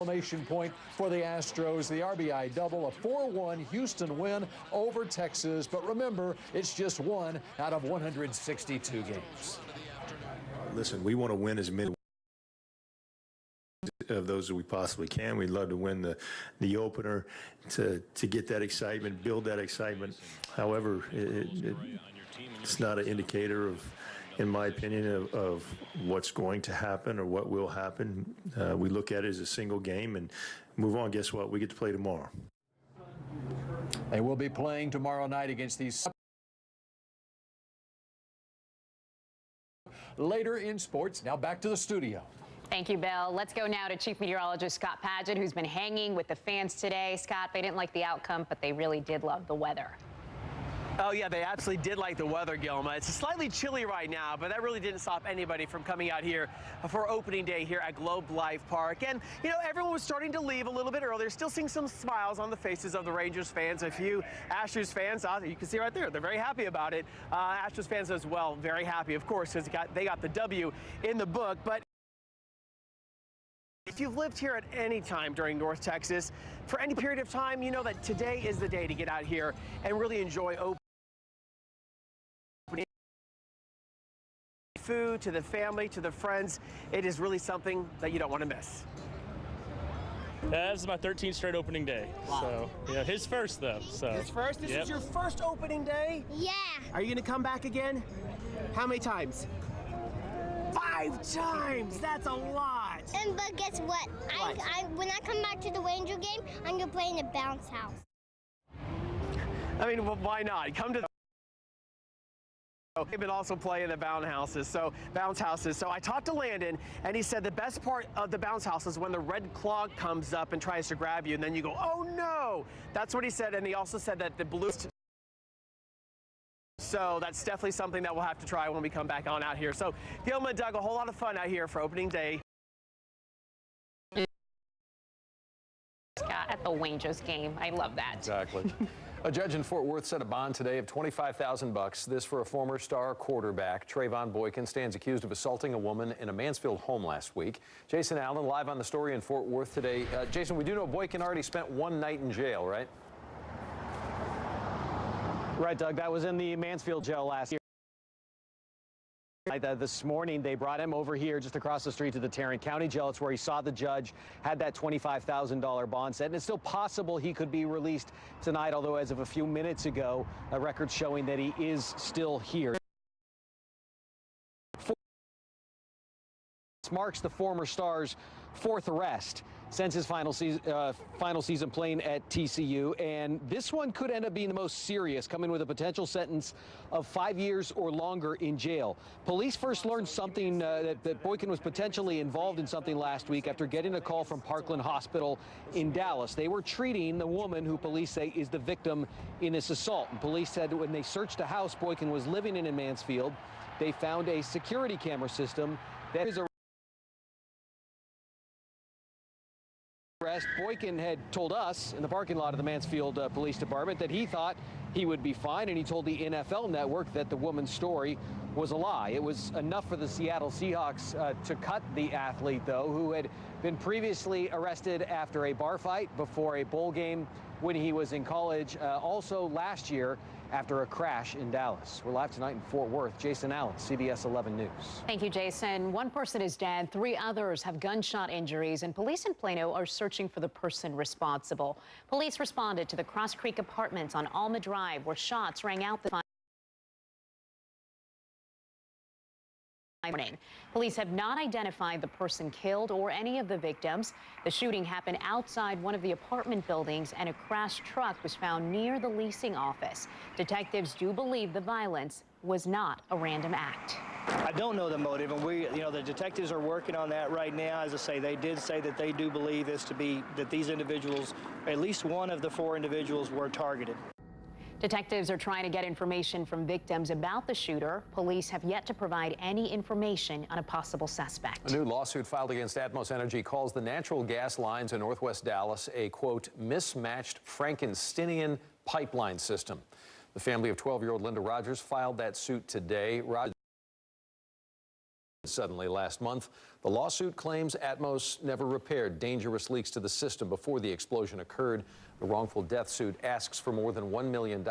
Exclamation point for the Astros, the RBI double, a 4-1 Houston win over Texas. But remember, it's just one out of 162 games. Listen, we want to win as many of those as we possibly can. We'd love to win the opener to get that excitement, build that excitement. However, it's not an indicator of, in my opinion, of what's going to happen or what will happen. We look at it as a single game and move on. Guess what? We get to play tomorrow. They will be playing tomorrow night against these. Later in sports, now back to the studio. Thank you, Bill. Let's go now to Chief Meteorologist Scott Padgett, who's been hanging with the fans today. Scott, they didn't like the outcome, but they really did love the weather. Oh, yeah, they absolutely did like the weather, Gilma. It's slightly chilly right now, but that really didn't stop anybody from coming out here for opening day here at Globe Life Park. And, you know, everyone was starting to leave a little bit earlier, still seeing some smiles on the faces of the Rangers fans. A few Astros fans, you can see right there, they're very happy about it. Astros fans as well, very happy, of course, because they got the W in the book. But if you've lived here at any time during North Texas, for any period of time, you know that today is the day to get out here and really enjoy opening food, to the family, to the friends. It is really something that you don't want to miss. Yeah, this is my 13th straight opening day. Wow. So, yeah, his first, though. So. His first? This is your first opening day? Yeah. Are you going to come back again? How many times? 5 times! That's a lot! But guess what? When I come back to the Ranger game, I'm going to play in the bounce house. I mean, well, why not? Come to the They've been also playing the bounce houses. So I talked to Landon, and he said the best part of the bounce house is when the red claw comes up and tries to grab you, and then you go, oh no! That's what he said, and he also said that the blue. So that's definitely something that we'll have to try when we come back on out here. So Gilma and Doug, a whole lot of fun out here for opening day. Scott, at the Rangers game. I love that. Exactly. A judge in Fort Worth set a bond today of $25,000. This for a former star quarterback. Trayvon Boykin stands accused of assaulting a woman in a Mansfield home last week. Jason Allen live on the story in Fort Worth today. Jason, we do know Boykin already spent one night in jail, right? Right, Doug. That was in the Mansfield jail last year. This morning, they brought him over here just across the street to the Tarrant County Jail. It's where he saw the judge, had that $25,000 bond set. And it's still possible he could be released tonight, although as of a few minutes ago, a record showing that he is still here. This marks the former star's 4th arrest since his final season playing at TCU, and this one could end up being the most serious, coming with a potential sentence of 5 years or longer in jail. Police first learned something that Boykin was potentially involved in something last week after getting a call from Parkland Hospital in Dallas. They were treating the woman who police say is the victim in this assault. And police said when they searched a house Boykin was living in Mansfield, they found a security camera system that is a Boykin had told us in the parking lot of the Mansfield Police Department that he thought he would be fine, and he told the NFL Network that the woman's story was a lie. It was enough for the Seattle Seahawks to cut the athlete, though, who had been previously arrested after a bar fight before a bowl game when he was in college, also last year after a crash in Dallas. We're live tonight in Fort Worth. Jason Allen, CBS 11 News. Thank you, Jason. One person is dead, 3 others have gunshot injuries, and police in Plano are searching for the person responsible. Police responded to the Cross Creek Apartments on Alma Drive, where shots rang out the morning. Police have not identified the person killed or any of the victims. The shooting happened outside one of the apartment buildings, and a crashed truck was found near the leasing office. Detectives do believe the violence was not a random act. I don't know the motive, and the detectives are working on that right now. As I say, they did say that they do believe this to be that these individuals, at least one of the 4 individuals, were targeted. Detectives are trying to get information from victims about the shooter. Police have yet to provide any information on a possible suspect. A new lawsuit filed against Atmos Energy calls the natural gas lines in northwest Dallas a, quote, mismatched Frankensteinian pipeline system. The family of 12-year-old Linda Rogers filed that suit today. Rogers suddenly last month. The lawsuit claims Atmos never repaired dangerous leaks to the system before the explosion occurred. The wrongful death suit asks for more than $1 million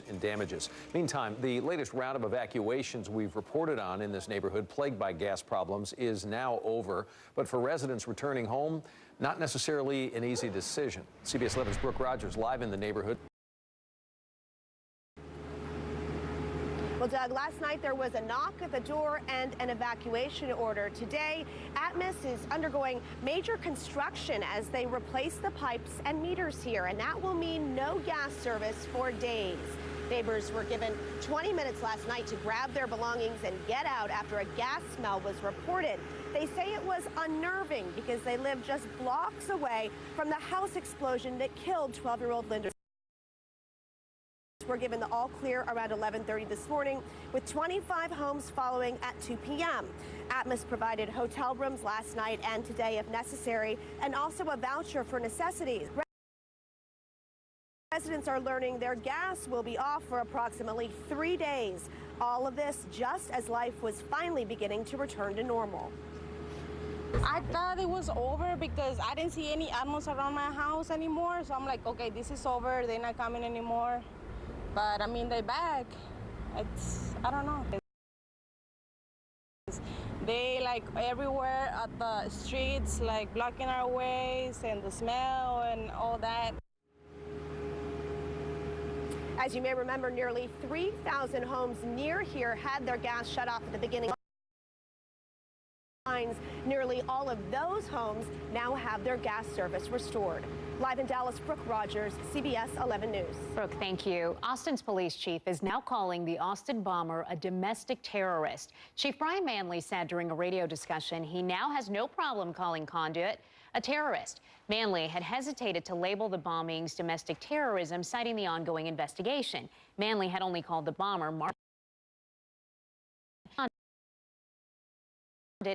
in damages. Meantime, the latest round of evacuations we've reported on in this neighborhood plagued by gas problems is now over. But for residents returning home, not necessarily an easy decision. CBS 11's Brooke Rogers live in the neighborhood. Well, Doug, last night there was a knock at the door and an evacuation order. Today, Atmos is undergoing major construction as they replace the pipes and meters here, and that will mean no gas service for days. Neighbors were given 20 minutes last night to grab their belongings and get out after a gas smell was reported. They say it was unnerving because they live just blocks away from the house explosion that killed 12-year-old Linda. Were given the all clear around 11:30 this morning, with 25 homes following at 2 p.m. Atmos provided hotel rooms last night and today if necessary, and also a voucher for necessities. Residents are learning their gas will be off for approximately 3 days. All of this just as life was finally beginning to return to normal. I thought it was over because I didn't see any Atmos around my house anymore. So I'm like, okay, this is over. They're not coming anymore. But I mean, they're back. I don't know. They like everywhere at the streets, like blocking our ways and the smell and all that. As you may remember, nearly 3,000 homes near here had their gas shut off at the beginning. Nearly all of those homes now have their gas service restored. Live in Dallas, Brooke Rogers, CBS 11 News. Brooke, thank you. Austin's police chief is now calling the Austin bomber a domestic terrorist. Chief Brian Manley said during a radio discussion he now has no problem calling Conduit a terrorist. Manley had hesitated to label the bombings domestic terrorism, citing the ongoing investigation. Manley had only called the bomber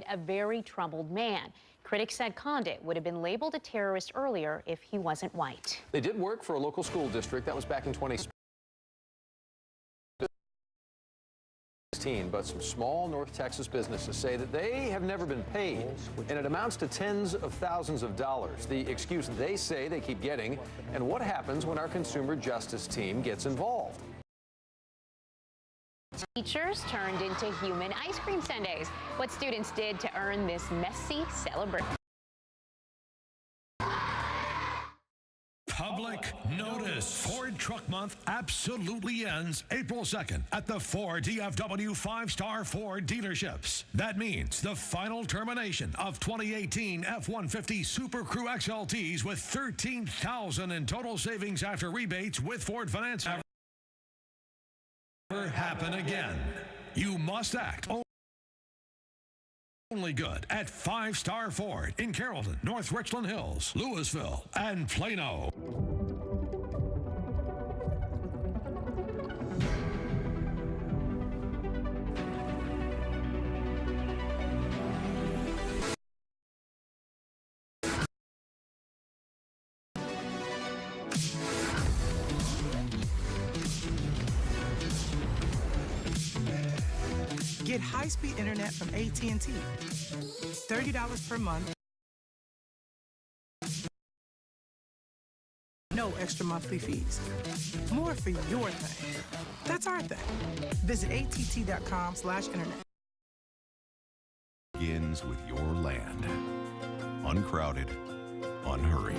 a very troubled man. Critics said Condit would have been labeled a terrorist earlier if he wasn't white. They did work for a local school district. That was back in 2016. But some small North Texas businesses say that they have never been paid, and it amounts to tens of thousands of dollars. The excuse they say they keep getting, and what happens when our consumer justice team gets involved. Teachers turned into human ice cream sundaes. What students did to earn this messy celebration. Public notice. Ford Truck Month absolutely ends April 2nd at the 4 DFW 5-star Ford dealerships. That means the final termination of 2018 F-150 Super Crew XLTs with $13,000 in total savings after rebates with Ford Finance. Never happen again. You must act only good at 5-star Ford in Carrollton, North Richland Hills, Louisville, and Plano. Get high-speed internet from AT&T. $30 per month. No extra monthly fees. More for your thing. That's our thing. Visit att.com/internet. Begins with your land. Uncrowded, unhurried.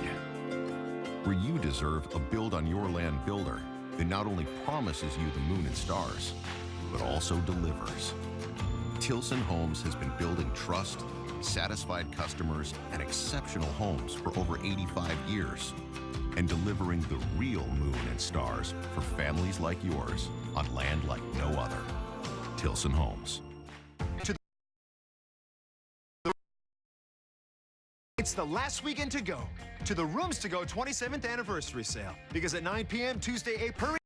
Where you deserve a build on your land builder that not only promises you the moon and stars, but also delivers. Tilson Homes has been building trust, satisfied customers, and exceptional homes for over 85 years, and delivering the real moon and stars for families like yours on land like no other. Tilson Homes. It's the last weekend to go to the Rooms to Go 27th anniversary sale, because at 9 p.m. Tuesday, hurry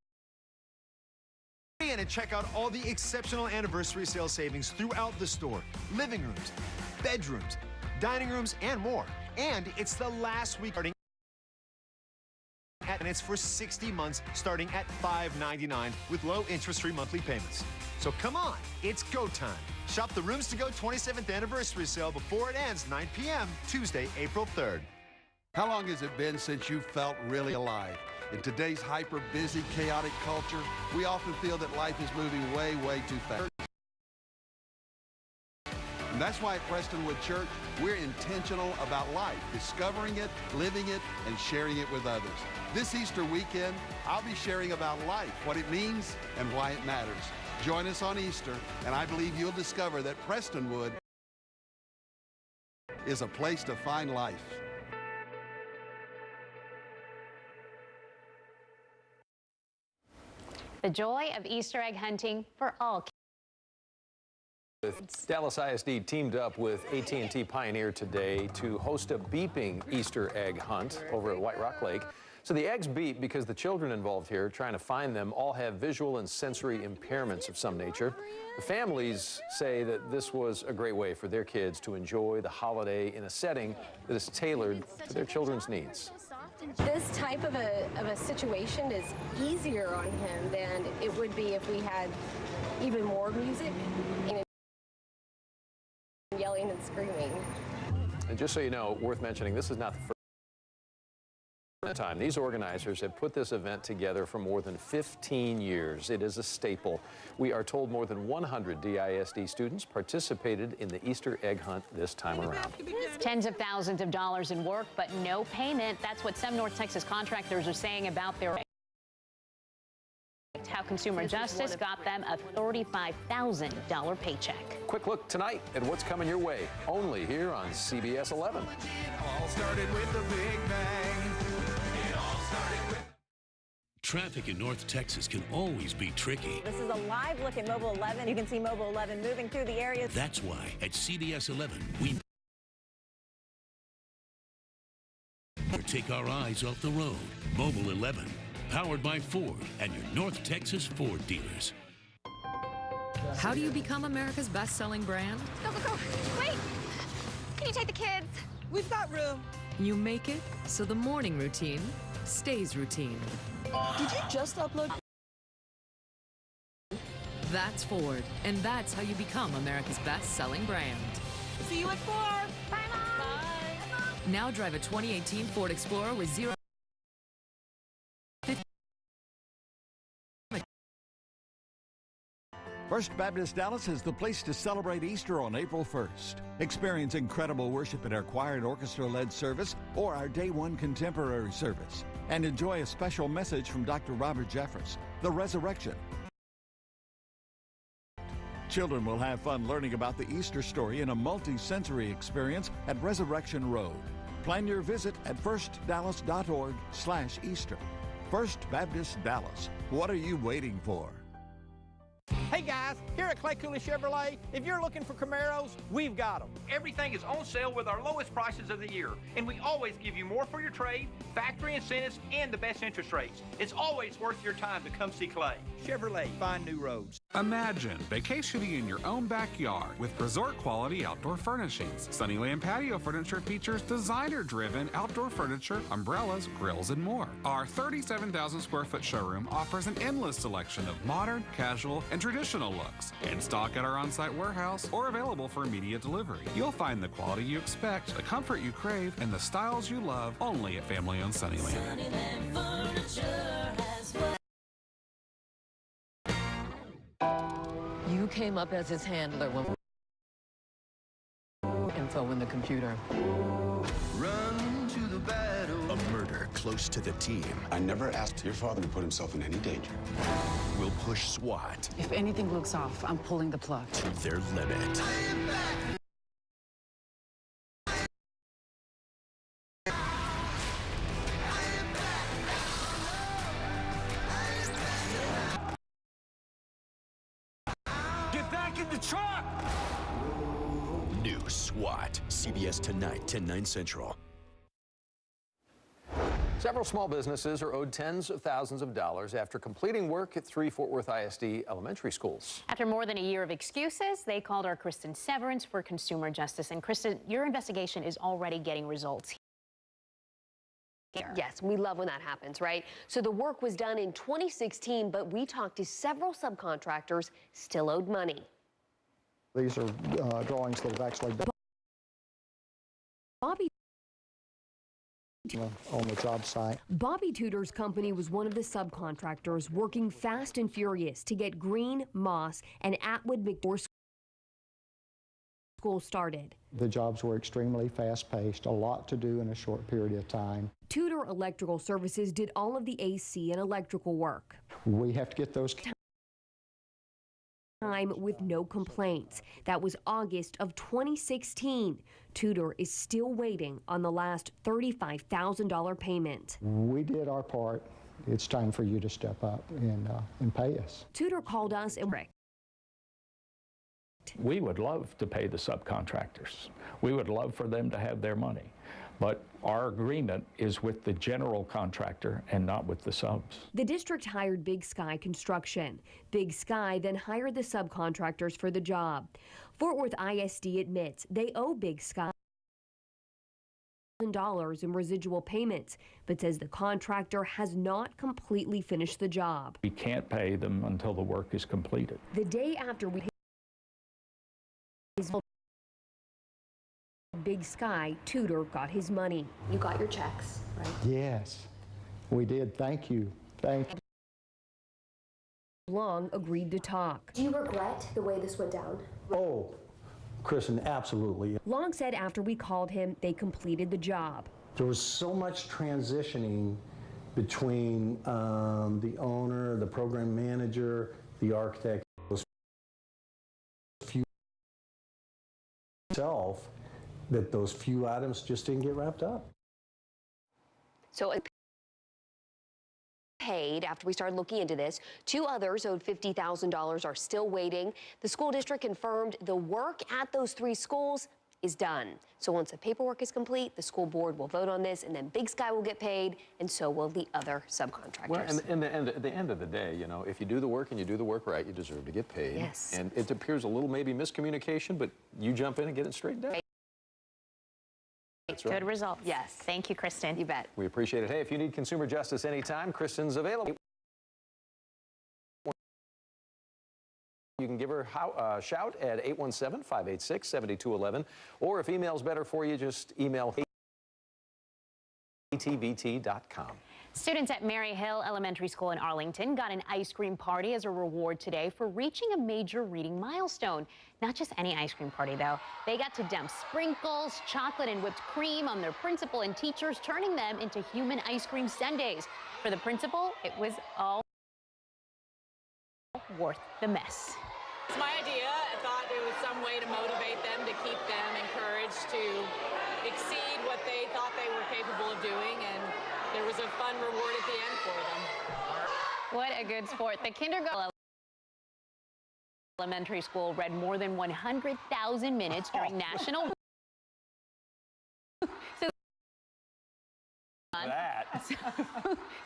in and check out all the exceptional anniversary sale savings throughout the store. Living rooms, bedrooms, dining rooms, and more. And it's the last week starting at And it's for 60 months starting at $5.99 with low interest-free monthly payments. So come on, it's go time. Shop the Rooms to Go 27th anniversary sale before it ends 9 p.m. Tuesday, April 3rd. How long has it been since you felt really alive? In today's hyper-busy, chaotic culture, we often feel that life is moving way, way too fast. And that's why at Prestonwood Church, we're intentional about life, discovering it, living it, and sharing it with others. This Easter weekend, I'll be sharing about life, what it means, and why it matters. Join us on Easter, and I believe you'll discover that Prestonwood is a place to find life. The joy of Easter egg hunting for all kids. Dallas ISD teamed up with AT&T Pioneer today to host a beeping Easter egg hunt over at White Rock Lake. So the eggs beep because the children involved here trying to find them all have visual and sensory impairments of some nature. The families say that this was a great way for their kids to enjoy the holiday in a setting that is tailored to their children's needs. This type of a situation is easier on him than it would be if we had even more music, yelling and screaming. And just so you know, worth mentioning, this is not the first time. These organizers have put this event together for more than 15 years. It is a staple. We are told more than 100 DISD students participated in the Easter egg hunt this time around. Tens of thousands of dollars in work, but no payment. That's what some North Texas contractors are saying about their how Consumer Justice got them a $35,000 paycheck. Quick look tonight at what's coming your way, only here on CBS 11. It all started with the Big Bang. It all started with... Traffic in North Texas can always be tricky. This is a live look at Mobile 11. You can see Mobile 11 moving through the area. That's why at CBS 11, we take our eyes off the road. Mobile 11, powered by Ford and your North Texas Ford dealers. How do you become America's best-selling brand? Go, go, go. Wait! Can you take the kids? We've got room. You make it so the morning routine stays routine. Did you just upload? That's Ford, and that's how you become America's best-selling brand. See you at 4. Bye, Mom. Bye. Now drive a 2018 Ford Explorer with 0. First Baptist Dallas is the place to celebrate Easter on April 1st. Experience incredible worship in our choir and orchestra-led service or our Day 1 contemporary service. And enjoy a special message from Dr. Robert Jeffress, The Resurrection. Children will have fun learning about the Easter story in a multi-sensory experience at Resurrection Road. Plan your visit at firstdallas.org/Easter. First Baptist Dallas. What are you waiting for? Hey guys, here at Clay Cooley Chevrolet, if you're looking for Camaros, we've got them. Everything is on sale with our lowest prices of the year, and we always give you more for your trade, factory incentives, and the best interest rates. It's always worth your time to come see Clay. Chevrolet, find new roads. Imagine vacationing in your own backyard with resort-quality outdoor furnishings. Sunnyland Patio Furniture features designer-driven outdoor furniture, umbrellas, grills, and more. Our 37,000-square-foot showroom offers an endless selection of modern, casual, and traditional looks. In stock at our on-site warehouse or available for immediate delivery. You'll find the quality you expect, the comfort you crave, and the styles you love only at family-owned Sunnyland. Sunnyland Furniture has what... You came up as his handler when info in the computer. Run to the battle. A murder close to the team. I never asked your father to put himself in any danger. Will push SWAT If anything looks off, I'm pulling the plug. to their limit. Get back in the truck! New SWAT. CBS tonight, 10/9 Central. Several small businesses are owed tens of thousands of dollars after completing work at 3 Fort Worth ISD elementary schools. After more than a year of excuses, they called our Kristen Severance for Consumer Justice. And Kristen, your investigation is already getting results. Yes, we love when that happens, right? So the work was done in 2016, but we talked to several subcontractors still owed money. These are drawings that have actually been Bobby on the job site. Bobby Tudor's company was one of the subcontractors working fast and furious to get Green, Moss, and Atwood McDoor School started. The jobs were extremely fast-paced, a lot to do in a short period of time. Tudor Electrical Services did all of the AC and electrical work. We have to get those Time with no complaints. That was August of 2016. Tudor is still waiting on the last $35,000 payment. We did our part. It's time for you to step up and pay us. Tudor called us and we would love to pay the subcontractors. We would love for them to have their money. But our agreement is with the general contractor and not with the subs. The district hired Big Sky Construction. Big Sky then hired the subcontractors for the job. Fort Worth ISD admits they owe Big Sky $1,000 in residual payments, but says the contractor has not completely finished the job. We can't pay them until the work is completed. The day after we Big Sky, Tudor got his money. You got your checks, right? Yes, we did. Thank you. Thank you. Long agreed to talk. Do you regret the way this went down? Oh, Kristen, absolutely. Long said after we called him, they completed the job. There was so much transitioning between the owner, the program manager, the architect, those few that those few items just didn't get wrapped up. So paid after we started looking into this. Two others owed $50,000 are still waiting. The school district confirmed the work at those three schools is done. So once the paperwork is complete, the school board will vote on this, and then Big Sky will get paid, and so will the other subcontractors. Well, and at the end of the day, you know, if you do the work and you do the work right, you deserve to get paid. Yes. And it appears a little maybe miscommunication, but you jump in and get it straightened out. That's right. Good results. Yes. Thank you, Kristen. You bet. We appreciate it. Hey, if you need consumer justice anytime, Kristen's available. You can give her a shout at 817-586-7211, or if email's better for you, just email atvt.com. Students at Mary Hill Elementary School in Arlington got an ice cream party as a reward today for reaching a major reading milestone. Not just any ice cream party, though. They got to dump sprinkles, chocolate, and whipped cream on their principal and teachers, turning them into human ice cream sundaes. For the principal, it was all worth the mess. It's my idea. I thought it was some way to motivate them, to keep them encouraged to exceed what they thought they were capable of doing, and there was a fun reward at the end for them. What a good sport. The kindergarten elementary school read more than 100,000 minutes during National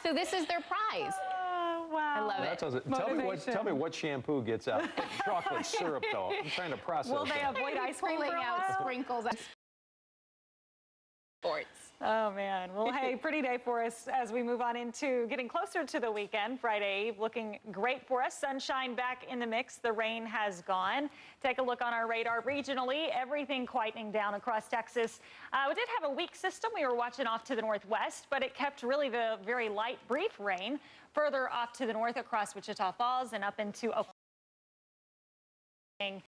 So this is their prize. Wow. I love That it. doesn't, tell me what shampoo gets out chocolate syrup, though. I'm trying to process Will they that. avoid ice cream Pulling for a out while? sprinkles. Sports. Oh, man. Well, hey, pretty day for us as we move on into getting closer to the weekend. Friday Eve looking great for us. Sunshine back in the mix. The rain has gone. Take a look on our radar regionally. Everything quietening down across Texas. We did have a weak system. We were watching off to the northwest, but it kept really the very light, brief rain further off to the north across Wichita Falls and up into Oklahoma. And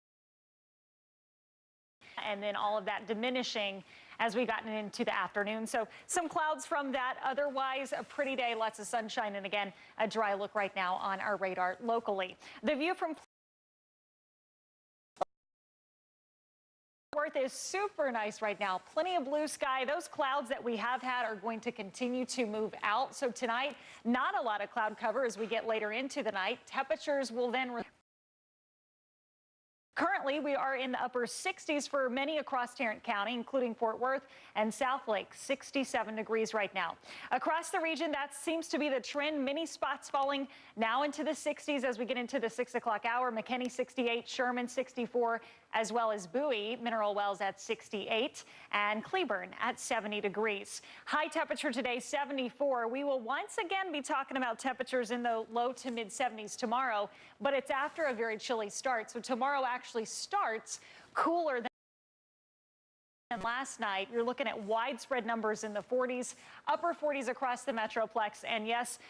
then all of that diminishing as we gotten into the afternoon. So some clouds from that. Otherwise, a pretty day, lots of sunshine, and again, a dry look right now on our radar locally. The view from Worth is super nice right now. Plenty of blue sky. Those clouds that we have had are going to continue to move out. So tonight, not a lot of cloud cover as we get later into the night. Temperatures will then currently, we are in the upper 60s for many across Tarrant County, including Fort Worth and Southlake, 67 degrees right now. Across the region, that seems to be the trend. Many spots falling now into the 60s as we get into the 6 o'clock hour. McKinney 68, Sherman 64, as well as Bowie, Mineral Wells at 68, and Cleburne at 70 degrees. High temperature today, 74. We will once again be talking about temperatures in the low to mid 70s tomorrow, but it's after a very chilly start. So tomorrow actually starts cooler than last night. You're looking at widespread numbers in the 40s, upper 40s across the Metroplex. And yes,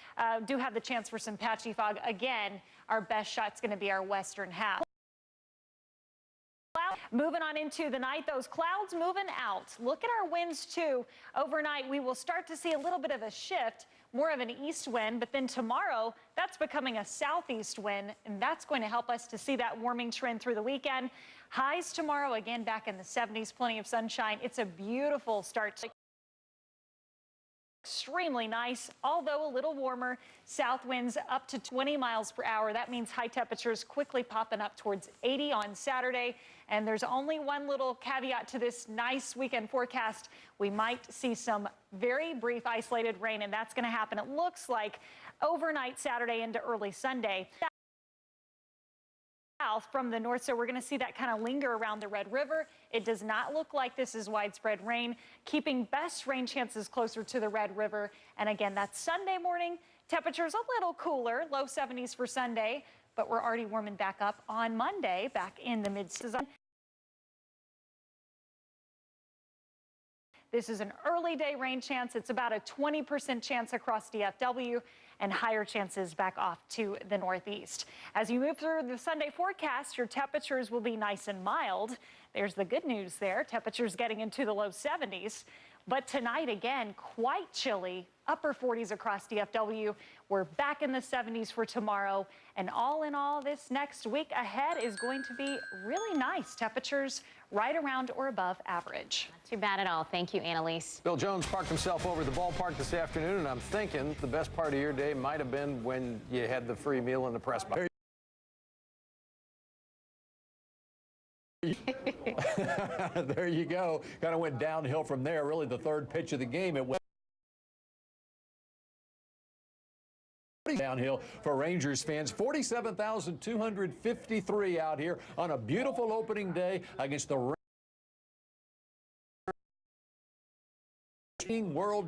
do have the chance for some patchy fog. Again, our best shot's going to be our western half. Moving on into the night, those clouds moving out. Look at our winds too. Overnight, we will start to see a little bit of a shift, more of an east wind, but then tomorrow, that's becoming a southeast wind, and that's going to help us to see that warming trend through the weekend. Highs tomorrow, again, back in the 70s, plenty of sunshine. It's a beautiful start to extremely nice, although a little warmer. South winds up to 20 miles per hour. That means high temperatures quickly popping up towards 80 on Saturday. And there's only one little caveat to this nice weekend forecast. We might see some very brief isolated rain, and that's going to happen, it looks like, overnight Saturday into early Sunday. South from the north, so we're going to see that kind of linger around the Red River. It does not look like this is widespread rain, keeping best rain chances closer to the Red River. And again, that's Sunday morning. Temperatures a little cooler, low 70s for Sunday, but we're already warming back up on Monday, back in the mid-season. This is an early day rain chance. It's about a 20% chance across DFW and higher chances back off to the northeast. As you move through the Sunday forecast, your temperatures will be nice and mild. There's the good news there. Temperatures getting into the low 70s. But tonight, again, quite chilly, upper 40s across DFW. We're back in the 70s for tomorrow. And all in all, this next week ahead is going to be really nice. Temperatures right around or above average. Not too bad at all. Thank you, Annalise. Bill Jones parked himself over at the ballpark this afternoon, and I'm thinking the best part of your day might have been when you had the free meal in the press box. There you go. Kind of went downhill from there. Really, the third pitch of the game, it went downhill for Rangers fans. 47,253 out here on a beautiful opening day against the world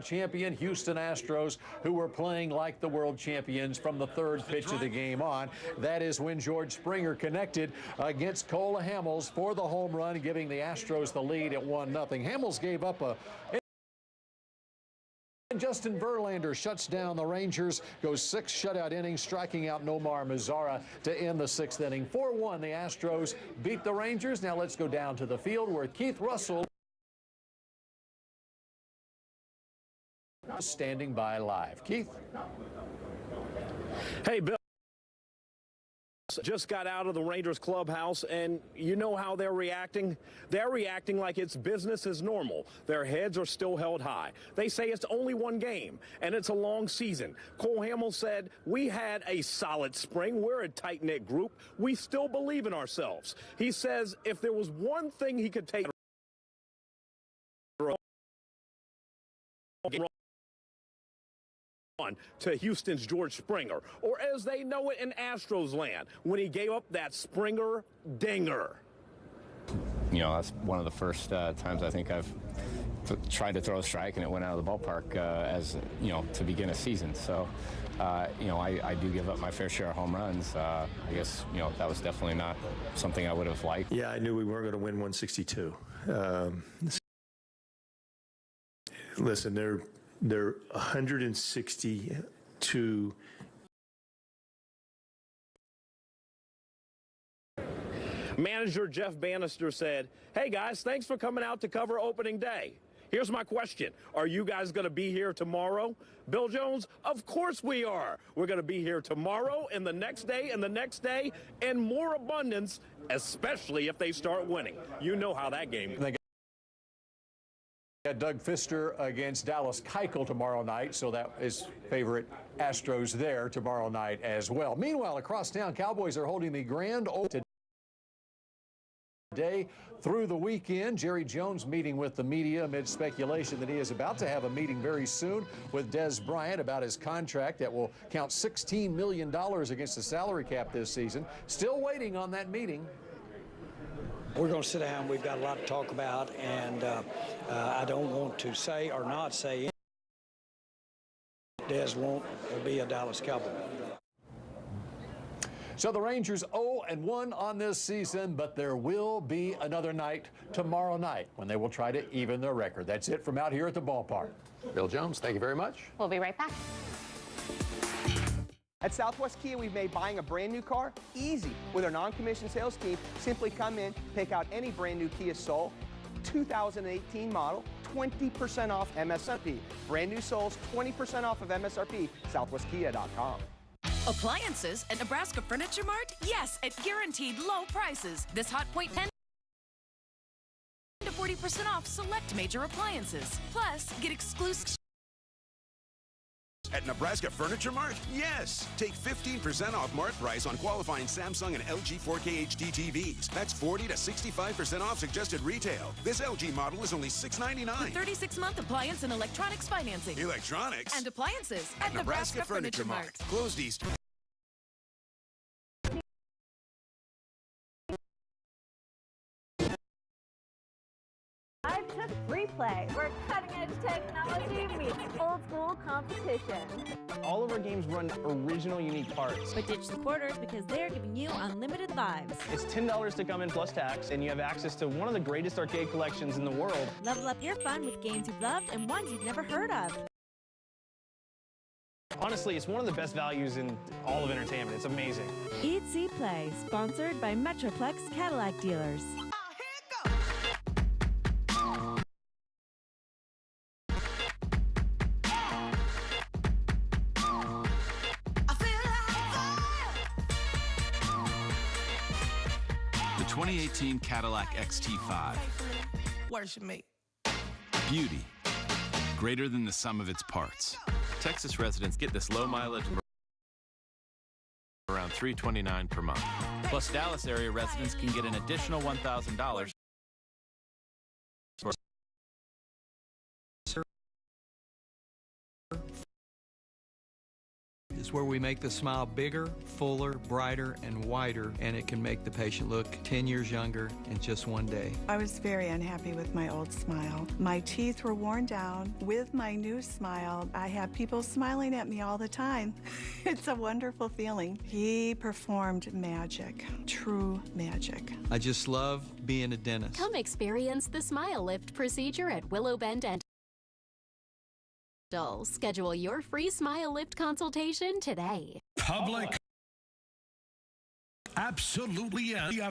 champion Houston Astros, who were playing like the world champions from the third pitch of the game on. That is when George Springer connected against Cole Hamels for the home run, giving the Astros the lead at 1-0. Hamels gave up a... Justin Verlander shuts down the Rangers, goes 6 shutout innings, striking out Nomar Mazara to end the 6th inning. 4-1, the Astros beat the Rangers. Now let's go down to the field where Keith Russell standing by live. Keith? Hey, Bill. Just got out of the Rangers clubhouse, and you know how they're reacting? They're reacting like it's business as normal. Their heads are still held high. They say it's only one game, and it's a long season. Cole Hamels said, "We had a solid spring. We're a tight-knit group. We still believe in ourselves." He says if there was one thing he could take on to Houston's George Springer, or as they know it in Astros land, when he gave up that Springer dinger. You know, that's one of the first times I think I've tried to throw a strike and it went out of the ballpark as, you know, to begin a season. So, you know, I do give up my fair share of home runs. I guess, you know, that was definitely not something I would have liked. Yeah, I knew we weren't going to win 162. Listen, they're 162. Manager Jeff Bannister said, "Hey guys, thanks for coming out to cover opening day. Here's my question. Are you guys going to be here tomorrow?" Bill Jones, of course we are. We're going to be here tomorrow and the next day and the next day, and more abundance, especially if they start winning. You know how that game is. Doug Fister against Dallas Keuchel tomorrow night, so that is favorite Astros there tomorrow night as well. Meanwhile, across town, Cowboys are holding the grand opening today through the weekend. Jerry Jones meeting with the media amid speculation that he is about to have a meeting very soon with Dez Bryant about his contract that will count $16 million against the salary cap this season. Still waiting on that meeting. We're going to sit down. We've got a lot to talk about, and I don't want to say or not say Dez won't be a Dallas Cowboy. So the Rangers 0-1 on this season, but there will be another night tomorrow night when they will try to even their record. That's it from out here at the ballpark. Bill Jones, thank you very much. We'll be right back. At Southwest Kia, we've made buying a brand new car easy. With our non-commissioned sales team, simply come in, pick out any brand new Kia Soul, 2018 model, 20% off MSRP. Brand new Souls, 20% off of MSRP, southwestkia.com. Appliances at Nebraska Furniture Mart? Yes, at guaranteed low prices. This Hot Point 10 to 40% off select major appliances. Plus, get exclusive At Nebraska Furniture Mart? Yes! Take 15% off Mart price on qualifying Samsung and LG 4K HD TVs. That's 40 to 65% off suggested retail. This LG model is only $699. with 36-month appliance and electronics financing. Electronics? And appliances at Nebraska Furniture Mart. Closed Easter. I took Free Play, where cutting-edge technology meets old-school competition. All of our games run original, unique parts. But ditch the quarters because they're giving you unlimited lives. It's $10 to come in plus tax, and you have access to one of the greatest arcade collections in the world. Level up your fun with games you've loved and ones you've never heard of. Honestly, it's one of the best values in all of entertainment. It's amazing. Eat, See, Play, sponsored by Metroplex Cadillac dealers. The 2018 Cadillac XT5. Worship me. Beauty, greater than the sum of its parts. Texas residents get this low mileage around $329 per month. Plus, Dallas area residents can get an additional $1,000 for is where we make the smile bigger, fuller, brighter, and wider, and it can make the patient look 10 years younger in just one day. I was very unhappy with my old smile. My teeth were worn down. With my new smile, I have people smiling at me all the time. It's a wonderful feeling. He performed magic, true magic. I just love being a dentist. Come experience the Smile Lift procedure at Willow Bend Dental. Schedule your free Smile Lift consultation today. Public. Absolutely. April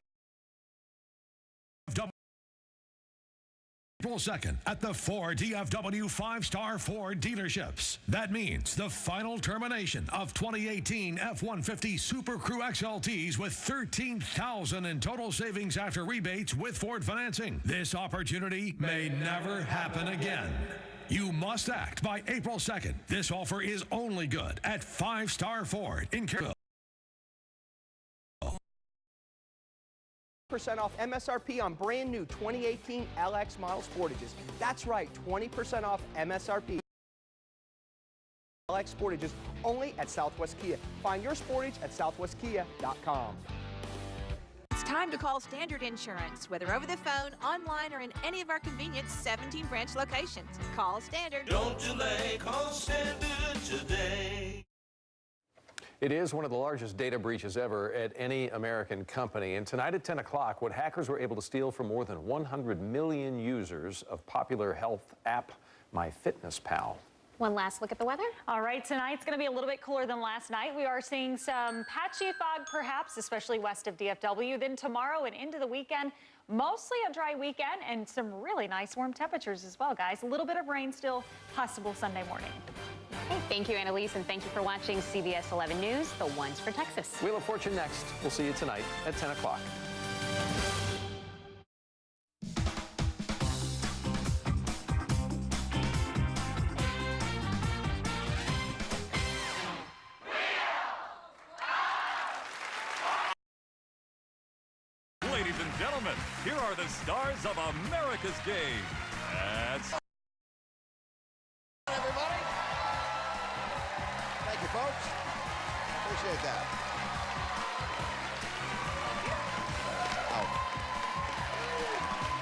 2nd at the 4 DFW 5-star Ford dealerships. That means the final termination of 2018 F-150 Super Crew XLTs with $13,000 in total savings after rebates with Ford financing. This opportunity may never happen again. You must act by April 2nd. This offer is only good at 5-star Ford in Carrollville. % off MSRP on brand new 2018 LX model Sportages. That's right, 20% off MSRP. LX Sportages only at Southwest Kia. Find your Sportage at southwestkia.com. It's time to call Standard Insurance, whether over the phone, online, or in any of our convenient 17 branch locations. Call Standard. Don't delay, call Standard today. It is one of the largest data breaches ever at any American company. And tonight at 10 o'clock, what hackers were able to steal from more than 100 million users of popular health app MyFitnessPal. One last look at the weather. All right, tonight's going to be a little bit cooler than last night. We are seeing some patchy fog, perhaps, especially west of DFW. Then tomorrow and into the weekend, mostly a dry weekend and some really nice warm temperatures as well, guys. A little bit of rain still possible Sunday morning. Hey, thank you, Annalise, and thank you for watching CBS 11 News, the ones for Texas. Wheel of Fortune next. We'll see you tonight at 10 o'clock. Ladies and gentlemen, here are the stars of America's game. That's everybody. Thank you, folks. Appreciate that.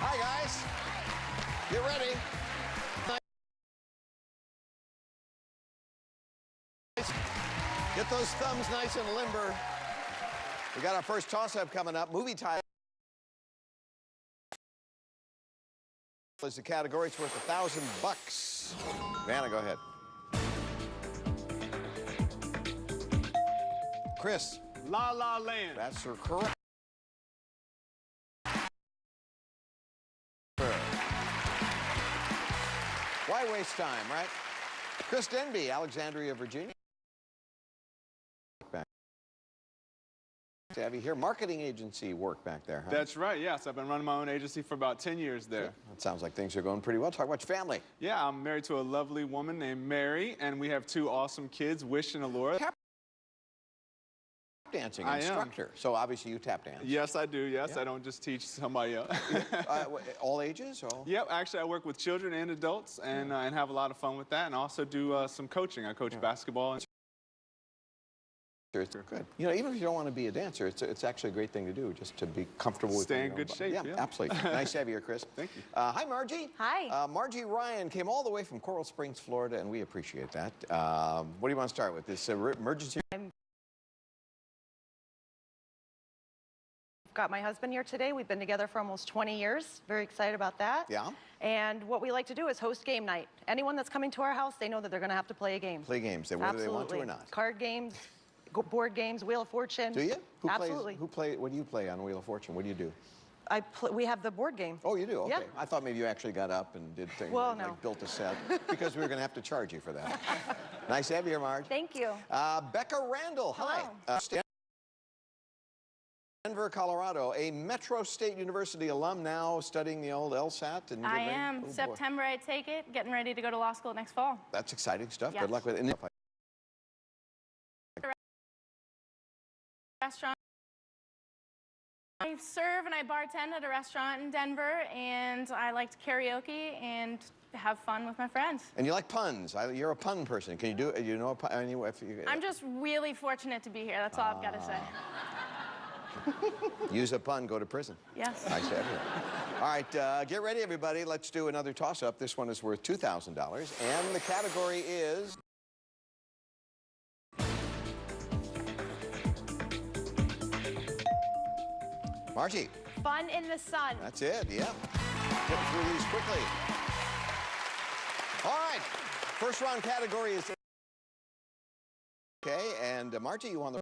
Hi, guys. Get ready. Get those thumbs nice and limber. We got our first toss-up coming up. Movie title is the category. It's worth $1,000. Vanna, go ahead. Chris. La La Land. That's her correct. Why waste time, right? Chris Denby, Alexandria, Virginia. Back. To have you here. Marketing agency work back there, huh? That's right, yes. I've been running my own agency for about 10 years there. It sounds like things are going pretty well. Talk about your family. Yeah, I'm married to a lovely woman named Mary, and we have 2 awesome kids, Wish and Allura. Dancing instructor. So obviously you tap dance. Yes, I do. Yes, Yeah. I don't just teach somebody else. All ages? Or? Yep, actually I work with children and adults and have a lot of fun with that, and also do some coaching. I coach basketball. And Good. You know, even if you don't want to be a dancer, it's actually a great thing to do, just to be comfortable with stay in good shape. Yeah, absolutely. Nice to have you here, Chris. Thank you. Hi, Margie. Hi. Margie Ryan came all the way from Coral Springs, Florida, and we appreciate that. What do you want to start with? This emergency? Got my husband here today. We've been together for almost 20 years. Very excited about that. Yeah. And what we like to do is host game night. Anyone that's coming to our house, they know that they're going to have to play a game. Play games, whether they want to or not. Card games, board games, Wheel of Fortune. Do you? Absolutely. What do you play on Wheel of Fortune? What do you do? We have the board game. Oh, you do? Okay. Yeah. I thought maybe you actually got up and did things, Well, like no. built a set, because we were going to have to charge you for that. Nice to have you here, Marge. Thank you. Becca Randall, hi. Denver, Colorado, a Metro State University alum now studying the old LSAT. And I am. September I take it, getting ready to go to law school next fall. That's exciting stuff. Yes. Good luck with it. Restaurant. I serve and I bartend at a restaurant in Denver, and I like to karaoke and have fun with my friends. And you like puns. You're a pun person. Can you do it? You know a pun? I'm just really fortunate to be here. That's all I've got to say. Use a pun, go to prison. Yes. Nice to have you. All right, get ready, everybody. Let's do another toss-up. This one is worth $2,000, and the category is... Margie. Fun in the sun. That's it, yeah. Get through these quickly. All right, first round category is... Okay, and Margie, you won the...